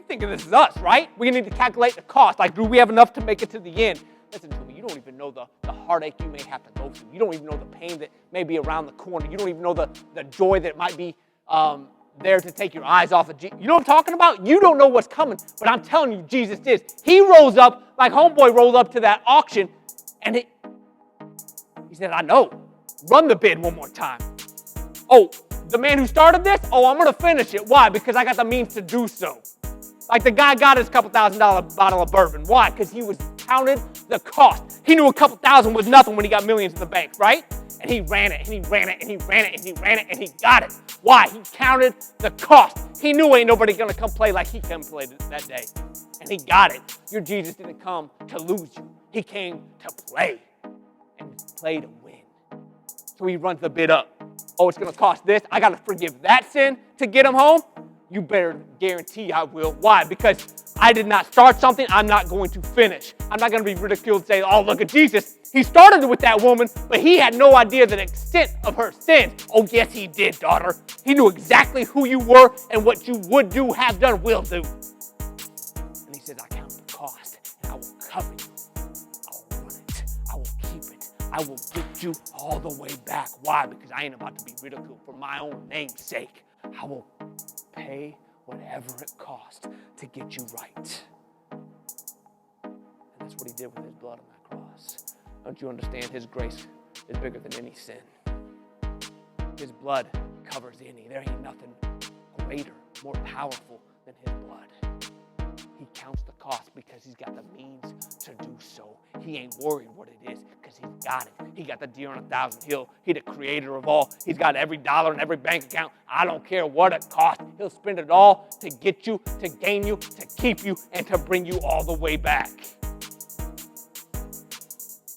thinking this is us, right? We need to calculate the cost. Like, do we have enough to make it to the end? Listen to me. You don't even know the heartache you may have to go through. You don't even know the pain that may be around the corner. You don't even know the joy that might be there to take your eyes off of Jesus. You know what I'm talking about? You don't know what's coming, but I'm telling you, Jesus did. He rose up like homeboy rolled up to that auction, and he said, I know. Run the bid one more time. Oh, the man who started this? Oh, I'm going to finish it. Why? Because I got the means to do so. Like the guy got his couple $1,000 bottle of bourbon. Why? Because he was counted the cost. He knew a couple thousand was nothing when he got millions in the bank, right? And he ran it, and he ran it, and he ran it, and he ran it, and he got it. Why? He counted the cost. He knew ain't nobody going to come play like he come play that day. And he got it. Your Jesus didn't come to lose you. He came to play, and play to win. So he runs the bid up. Oh, it's going to cost this. I got to forgive that sin to get him home. You better guarantee I will. Why? Because I did not start something I'm not going to finish. I'm not going to be ridiculed and say, oh, look at Jesus. He started it with that woman, but he had no idea the extent of her sins. Oh, yes, he did, daughter. He knew exactly who you were and what you would do, have done, will do. And he says, I count the cost, and I will cover you. I will run it. I will keep it. I will get you all the way back. Why? Because I ain't about to be ridiculed for my own name's sake. I will pay whatever it costs to get you right. And that's what he did with his blood on that cross. Don't you understand? His grace is bigger than any sin. His blood covers any. There ain't nothing greater, more powerful than his blood. He counts the cost because he's got the means to do so. He ain't worried what it is because he's got it. He got the deer on 1,000 hill. He's the creator of all. He's got every dollar in every bank account. I don't care what it costs. He'll spend it all to get you, to gain you, to keep you, and to bring you all the way back.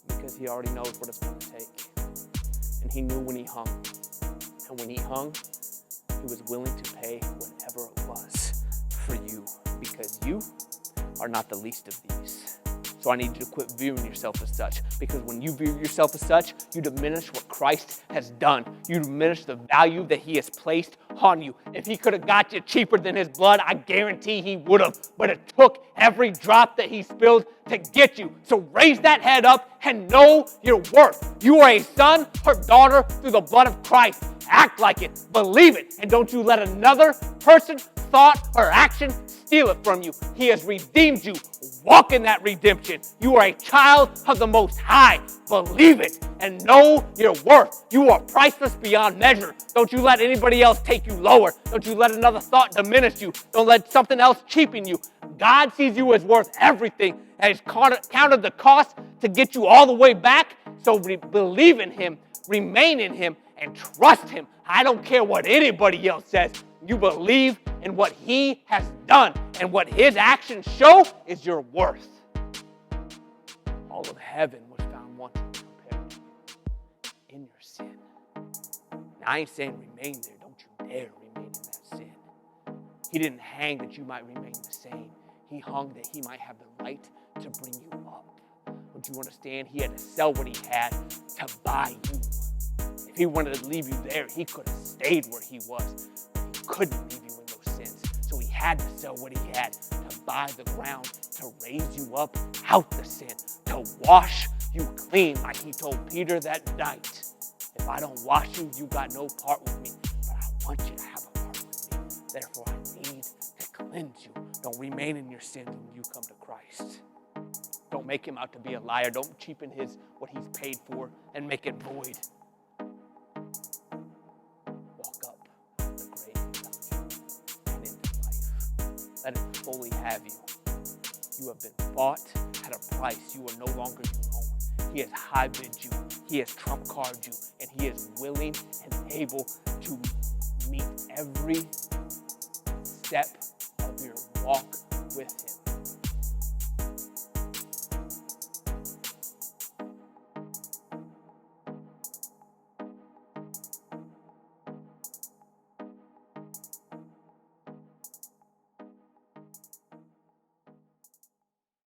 Because he already knows what it's going to take. And he knew when he hung. And when he hung, he was willing to pay whatever it was for you. Because you are not the least of these. So I need you to quit viewing yourself as such. Because when you view yourself as such, you diminish what Christ has done. You diminish the value that he has placed on you. If he could have got you cheaper than his blood, I guarantee he would have. But it took every drop that he spilled to get you. So raise that head up and know your worth. You are a son or daughter through the blood of Christ. Act like it. Believe it. And don't you let another person, thought, or action steal it from you. He has redeemed you. Walk in that redemption. You are a child of the Most High. Believe it and know your worth. You are priceless beyond measure. Don't you let anybody else take you lower. Don't you let another thought diminish you. Don't let something else cheapen you. God sees you as worth everything and has counted the cost to get you all the way back. So believe in him, remain in him, and trust him. I don't care what anybody else says. You believe in what he has done, and what his actions show is your worth. All of heaven was found wanting compared to you in your sin. Now, I ain't saying remain there. Don't you dare remain in that sin. He didn't hang that you might remain the same. He hung that he might have the right to bring you up. Don't you understand? He had to sell what he had to buy you. If he wanted to leave you there, he could have stayed where he was. But he couldn't leave you in those sins. So he had to sell what he had to buy the ground, to raise you up out the sin, to wash you clean, like he told Peter that night. If I don't wash you, you got no part with me. But I want you to have a part with me. Therefore, I need to cleanse you. Don't remain in your sins when you come to Christ. Don't make him out to be a liar. Don't cheapen what he's paid for and make it void. Walk up the grave and into life. Let him fully have you. You have been bought at a price. You are no longer your own. He has high-bid you. He has trump-carded you. And he is willing and able to meet every step of your walk with him.